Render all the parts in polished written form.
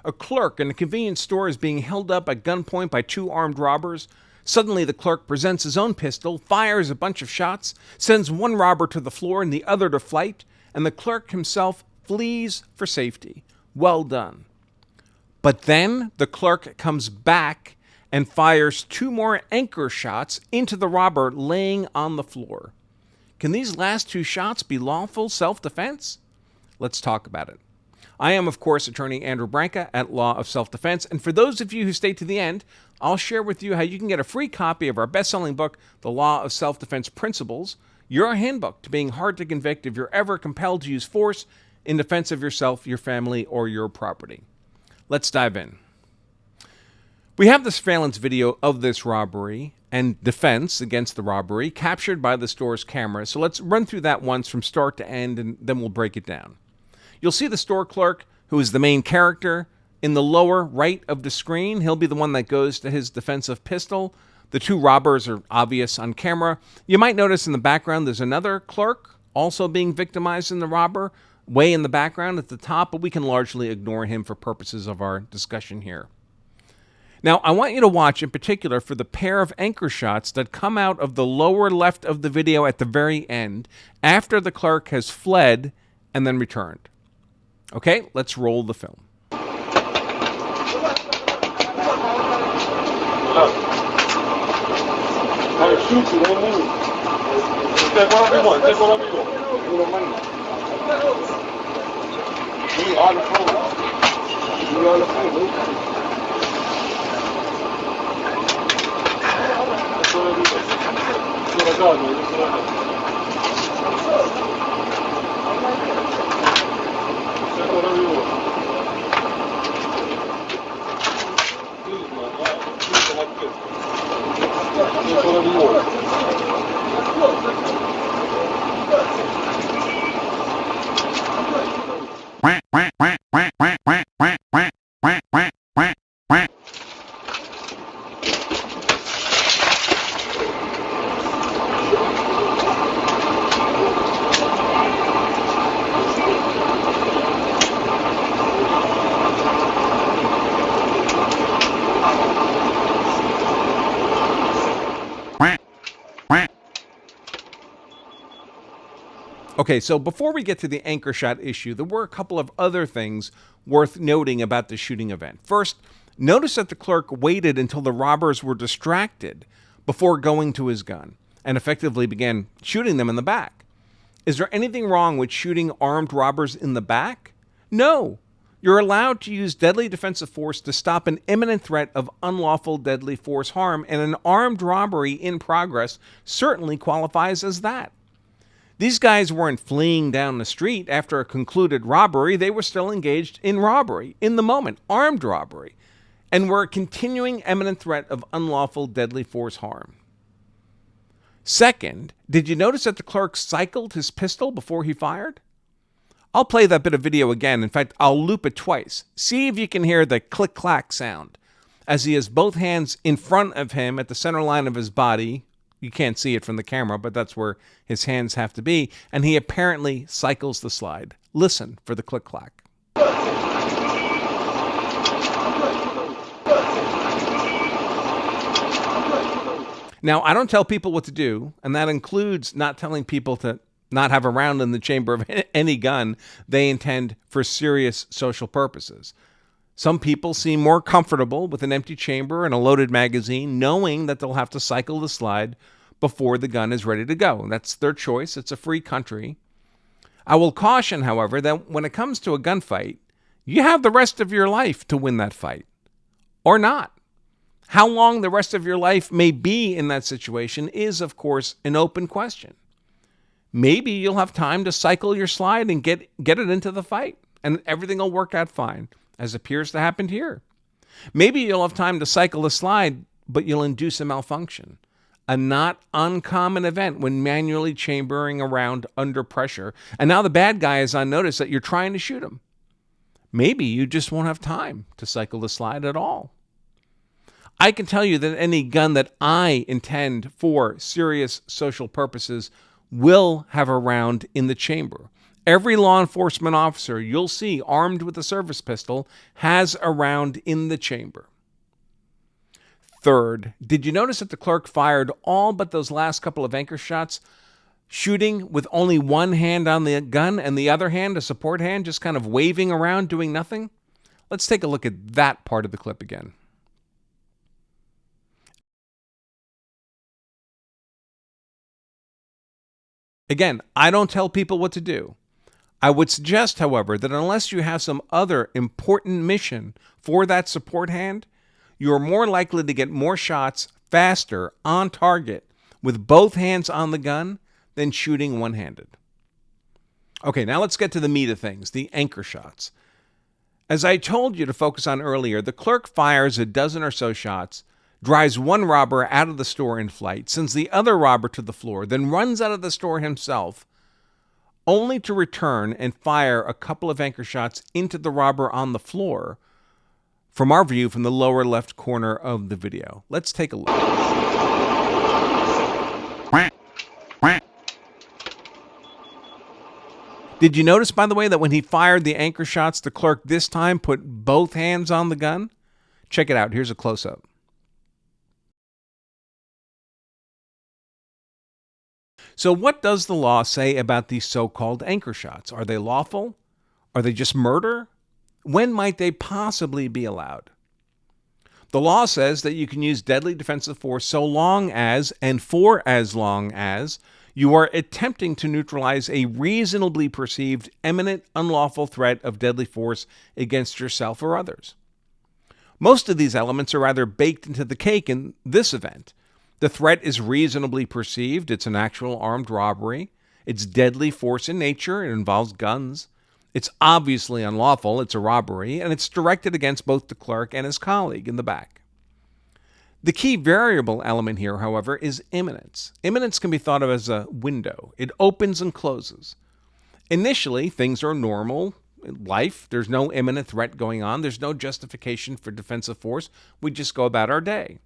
A clerk in a convenience store is being held up at gunpoint by two armed robbers. Suddenly, the clerk presents his own pistol, fires a bunch of shots, sends one robber to the floor and the other to flight, and the clerk himself flees for safety. Well done. But then the clerk comes back and fires two more anchor shots into the robber laying on the floor. Can these last two shots be lawful self-defense? Let's talk about it. I am, of course, attorney Andrew Branca at Law of Self-Defense, and for those of you who stay to the end, I'll share with you how you can get a free copy of our best-selling book, The Law of Self-Defense Principles, your handbook to being hard to convict if you're ever compelled to use force in defense of yourself, your family, or your property. Let's dive in. We have the surveillance video of this robbery and defense against the robbery captured by the store's camera, so let's run through that once from start to end, and then we'll break it down. You'll see the store clerk, who is the main character, in the lower right of the screen. He'll be the one that goes to his defensive pistol. The two robbers are obvious on camera. You might notice in the background there's another clerk also being victimized in the robber, way in the background at the top, but we can largely ignore him for purposes of our discussion here. Now, I want you to watch in particular for the pair of anchor shots that come out of the lower left of the video at the very end, after the clerk has fled and then returned. Okay, let's roll the film. Okay, so before we get to the anchor shot issue, there were a couple of other things worth noting about the shooting event. First, notice that the clerk waited until the robbers were distracted before going to his gun and effectively began shooting them in the back. Is there anything wrong with shooting armed robbers in the back? No. You're allowed to use deadly defensive force to stop an imminent threat of unlawful deadly force harm, and an armed robbery in progress certainly qualifies as that. These guys weren't fleeing down the street after a concluded robbery. They were still engaged in robbery, in the moment, armed robbery, and were a continuing imminent threat of unlawful deadly force harm. Second, did you notice that the clerk cycled his pistol before he fired? I'll play that bit of video again. In fact, I'll loop it twice. See if you can hear the click-clack sound as he has both hands in front of him at the center line of his body. You can't see it from the camera, but that's where his hands have to be. And he apparently cycles the slide. Listen for the click-clack. Now, I don't tell people what to do, and that includes not telling people to not have a round in the chamber of any gun they intend for serious social purposes. Some people seem more comfortable with an empty chamber and a loaded magazine, knowing that they'll have to cycle the slide before the gun is ready to go. That's their choice. It's a free country. I will caution, however, that when it comes to a gunfight, you have the rest of your life to win that fight, or not. How long the rest of your life may be in that situation is, of course, an open question. Maybe you'll have time to cycle your slide and get it into the fight, and everything will work out fine, as appears to happen here. Maybe you'll have time to cycle the slide, but you'll induce a malfunction, a not uncommon event when manually chambering around under pressure, and now the bad guy is on notice that you're trying to shoot him. Maybe you just won't have time to cycle the slide at all. I can tell you that any gun that I intend for serious social purposes will have a round in the chamber, Every law enforcement officer you'll see armed with a service pistol has a round in the chamber. Third, did you notice that the clerk fired all but those last couple of anchor shots, shooting with only one hand on the gun and the other hand, a support hand, just kind of waving around doing nothing? Let's take a look at that part of the clip again. Again, I don't tell people what to do. I would suggest, however, that unless you have some other important mission for that support hand, you're more likely to get more shots faster on target with both hands on the gun than shooting one-handed. Okay, now let's get to the meat of things, the anchor shots. As I told you to focus on earlier, the clerk fires a dozen or so shots, drives one robber out of the store in flight, sends the other robber to the floor, then runs out of the store himself, only to return and fire a couple of anchor shots into the robber on the floor from our view from the lower left corner of the video. Let's take a look. Did you notice, by the way, that when he fired the anchor shots, the clerk this time put both hands on the gun? Check it out. Here's a close-up. So what does the law say about these so-called anchor shots? Are they lawful? Are they just murder? When might they possibly be allowed? The law says that you can use deadly defensive force so long as, and for as long as, you are attempting to neutralize a reasonably perceived imminent unlawful threat of deadly force against yourself or others. Most of these elements are rather baked into the cake in this event. The threat is reasonably perceived. It's an actual armed robbery. It's deadly force in nature. It involves guns. It's obviously unlawful. It's a robbery. And it's directed against both the clerk and his colleague in the back. The key variable element here, however, is imminence. Imminence can be thought of as a window. It opens and closes. Initially, things are normal. Life, there's no imminent threat going on. There's no justification for defensive force. We just go about our day.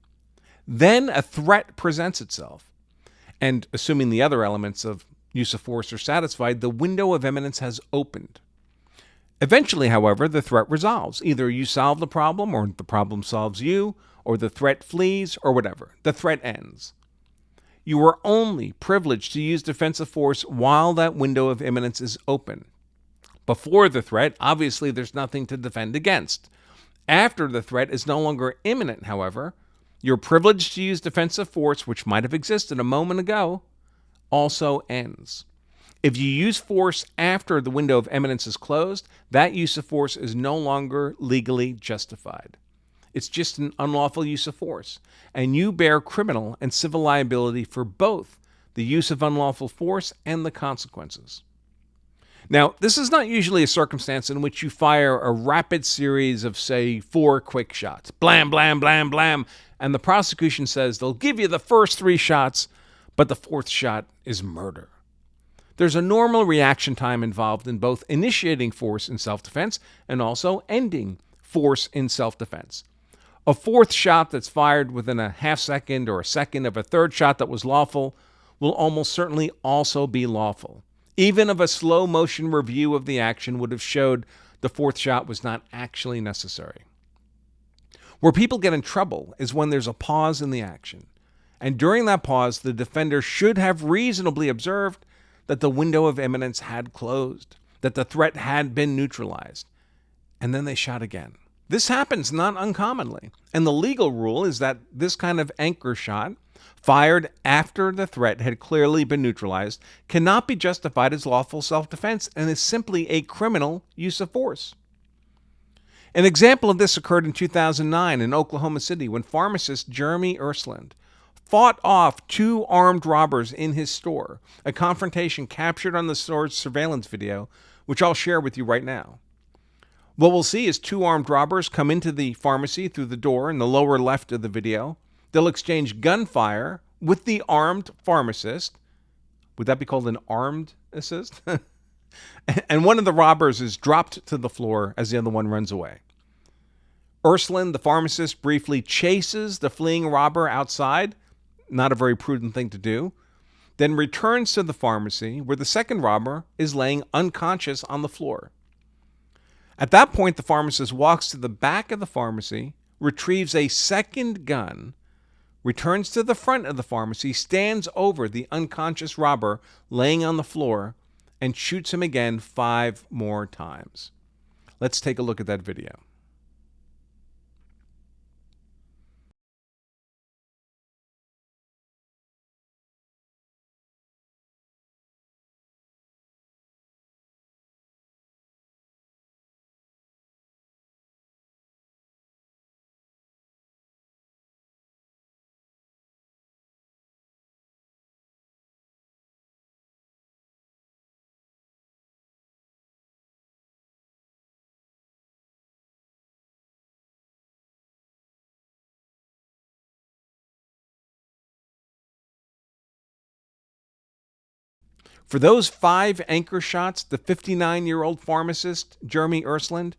Then a threat presents itself. And assuming the other elements of use of force are satisfied, the window of imminence has opened. Eventually, however, the threat resolves. Either you solve the problem, or the problem solves you, or the threat flees, or whatever. The threat ends. You are only privileged to use defensive force while that window of imminence is open. Before the threat, obviously there's nothing to defend against. After the threat is no longer imminent, however, your privilege to use defensive force, which might have existed a moment ago, also ends. If you use force after the window of imminence is closed, that use of force is no longer legally justified. It's just an unlawful use of force, and you bear criminal and civil liability for both the use of unlawful force and the consequences. Now, this is not usually a circumstance in which you fire a rapid series of, say, 4 quick shots. Blam, blam, blam, blam. And the prosecution says they'll give you the first 3 shots, but the 4th shot is murder. There's a normal reaction time involved in both initiating force in self-defense and also ending force in self-defense. A 4th shot that's fired within a half second or a second of a 3rd shot that was lawful will almost certainly also be lawful. Even if a slow motion review of the action would have showed the 4th shot was not actually necessary. Where people get in trouble is when there's a pause in the action. And during that pause, the defender should have reasonably observed that the window of imminence had closed, that the threat had been neutralized. And then they shot again. This happens not uncommonly. And the legal rule is that this kind of anchor shot, fired after the threat had clearly been neutralized, cannot be justified as lawful self-defense and is simply a criminal use of force. An example of this occurred in 2009 in Oklahoma City when pharmacist Jeremy Ersland fought off 2 armed robbers in his store, a confrontation captured on the store's surveillance video, which I'll share with you right now. What we'll see is 2 armed robbers come into the pharmacy through the door in the lower left of the video. They'll exchange gunfire with the armed pharmacist. Would that be called an armed assist? And one of the robbers is dropped to the floor as the other one runs away. Ursland, the pharmacist, briefly chases the fleeing robber outside. Not a very prudent thing to do. then returns to the pharmacy where the second robber is laying unconscious on the floor. At that point, the pharmacist walks to the back of the pharmacy, retrieves a second gun, returns to the front of the pharmacy, stands over the unconscious robber laying on the floor, and shoots him again 5 more times. Let's take a look at that video. For those 5 anchor shots, the 59-year-old pharmacist, Jeremy Ersland,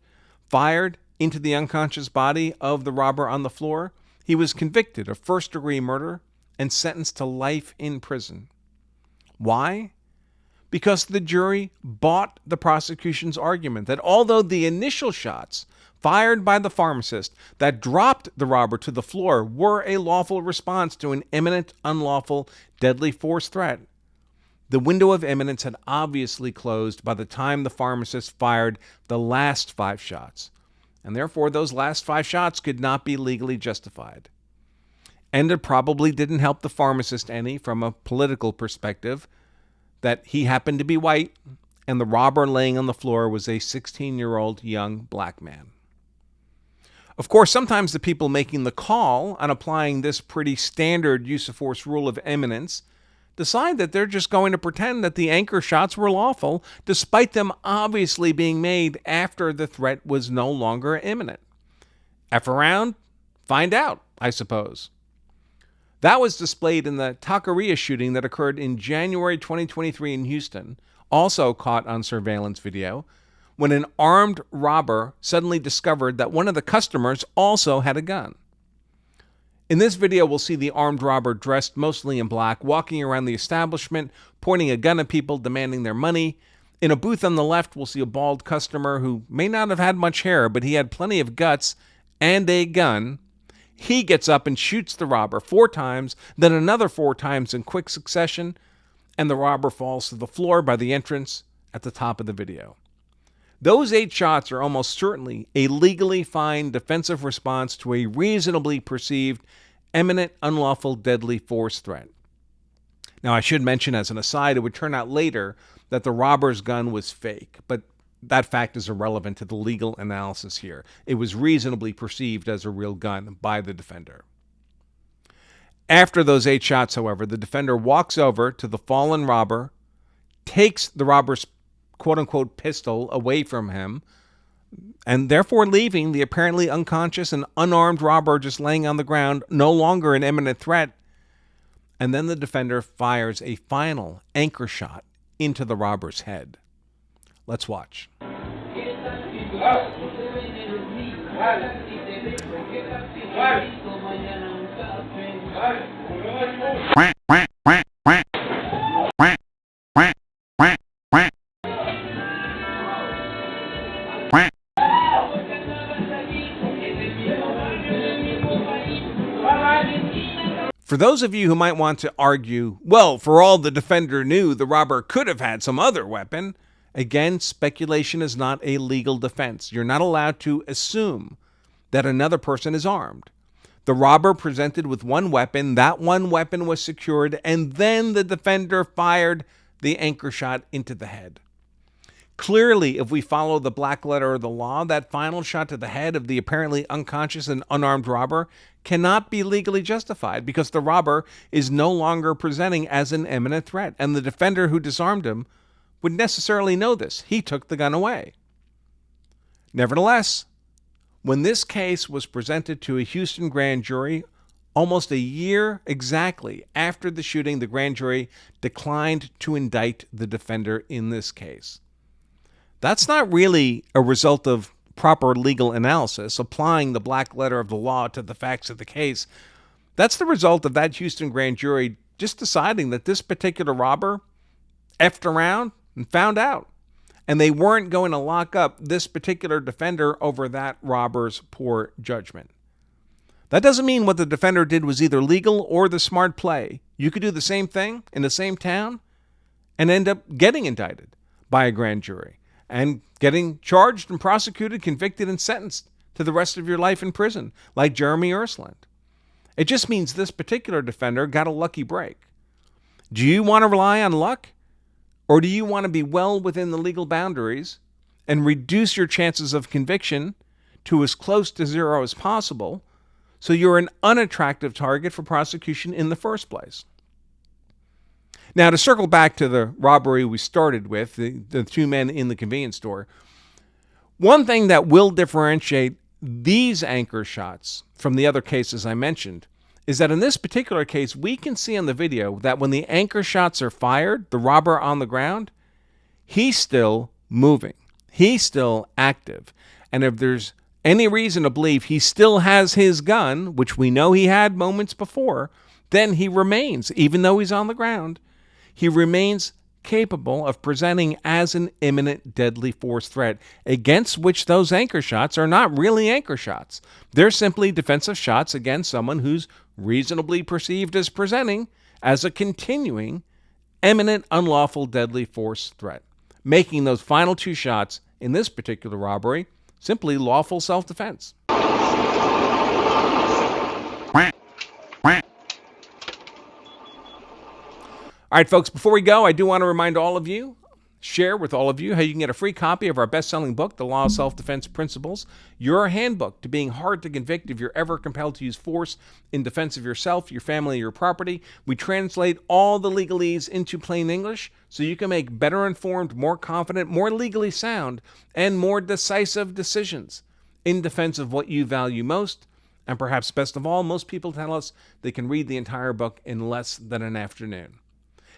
fired into the unconscious body of the robber on the floor. He was convicted of first-degree murder and sentenced to life in prison. Why? Because the jury bought the prosecution's argument that although the initial shots fired by the pharmacist that dropped the robber to the floor were a lawful response to an imminent, unlawful, deadly force threat, the window of imminence had obviously closed by the time the pharmacist fired the last 5 shots, and therefore those last 5 shots could not be legally justified. And it probably didn't help the pharmacist any from a political perspective that he happened to be white and the robber laying on the floor was a 16-year-old young black man. Of course, sometimes the people making the call on applying this pretty standard use of force rule of imminence decide that they're just going to pretend that the anchor shots were lawful, despite them obviously being made after the threat was no longer imminent. F around, find out, I suppose. That was displayed in the Taqueria shooting that occurred in January 2023 in Houston, also caught on surveillance video, when an armed robber suddenly discovered that one of the customers also had a gun. In this video, we'll see the armed robber dressed mostly in black, walking around the establishment, pointing a gun at people, demanding their money. In a booth on the left, we'll see a bald customer who may not have had much hair, but he had plenty of guts and a gun. He gets up and shoots the robber 4 times, then another 4 times in quick succession, and the robber falls to the floor by the entrance at the top of the video. Those 8 shots are almost certainly a legally fine defensive response to a reasonably perceived imminent, unlawful, deadly force threat. Now, I should mention as an aside, it would turn out later that the robber's gun was fake, but that fact is irrelevant to the legal analysis here. It was reasonably perceived as a real gun by the defender. After those 8 shots, however, the defender walks over to the fallen robber, takes the robber's quote-unquote pistol away from him, and therefore leaving the apparently unconscious and unarmed robber just laying on the ground, no longer an imminent threat. And then the defender fires a final anchor shot into the robber's head. Let's watch. For those of you who might want to argue, well, for all the defender knew, the robber could have had some other weapon, again, speculation is not a legal defense. You're not allowed to assume that another person is armed. The robber presented with one weapon, that one weapon was secured, and then the defender fired the anchor shot into the head. Clearly, if we follow the black letter of the law, that final shot to the head of the apparently unconscious and unarmed robber cannot be legally justified because the robber is no longer presenting as an imminent threat, and the defender who disarmed him would necessarily know this. He took the gun away. Nevertheless, when this case was presented to a Houston grand jury, almost a year exactly after the shooting, the grand jury declined to indict the defender in this case. That's not really a result of proper legal analysis, applying the black letter of the law to the facts of the case. That's the result of that Houston grand jury just deciding that this particular robber effed around and found out. And they weren't going to lock up this particular defender over that robber's poor judgment. That doesn't mean what the defender did was either legal or the smart play. You could do the same thing in the same town and end up getting indicted by a grand jury and getting charged and prosecuted, convicted, and sentenced to the rest of your life in prison, like Jeremy Ursland. It just means this particular defender got a lucky break. Do you want to rely on luck? Or do you want to be well within the legal boundaries and reduce your chances of conviction to as close to zero as possible so you're an unattractive target for prosecution in the first place? Now, to circle back to the robbery we started with, the two men in the convenience store, one thing that will differentiate these anchor shots from the other cases I mentioned is that in this particular case, we can see on the video that when the anchor shots are fired, the robber on the ground, he's still moving. He's still active. And if there's any reason to believe he still has his gun, which we know he had moments before, then he remains, even though he's on the ground, he remains capable of presenting as an imminent deadly force threat against which those anchor shots are not really anchor shots. They're simply defensive shots against someone who's reasonably perceived as presenting as a continuing imminent unlawful deadly force threat, making those final two shots in this particular robbery simply lawful self-defense. All right, folks, before we go, I do want to remind all of you, share with all of you how you can get a free copy of our best-selling book, The Law of Self-Defense Principles, your handbook to being hard to convict if you're ever compelled to use force in defense of yourself, your family, or your property. We translate all the legalese into plain English so you can make better informed, more confident, more legally sound, and more decisive decisions in defense of what you value most. And perhaps best of all, most people tell us they can read the entire book in less than an afternoon.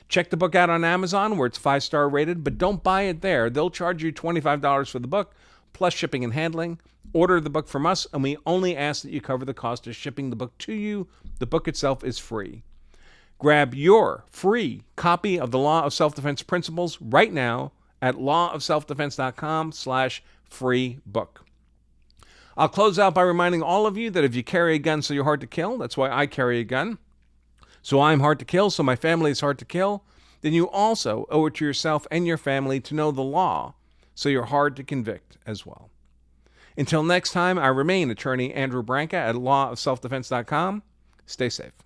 Check the book out on Amazon where it's 5-star rated, but don't buy it there. They'll charge you $25 for the book, plus shipping and handling. Order the book from us, and we only ask that you cover the cost of shipping the book to you. The book itself is free. Grab your free copy of The Law of Self-Defense Principles right now at lawofselfdefense.com/free book. I'll close out by reminding all of you that if you carry a gun so you're hard to kill, that's why I carry a gun. So I'm hard to kill, so my family is hard to kill, then you also owe it to yourself and your family to know the law, so you're hard to convict as well. Until next time, I remain Attorney Andrew Branca at lawofselfdefense.com. Stay safe.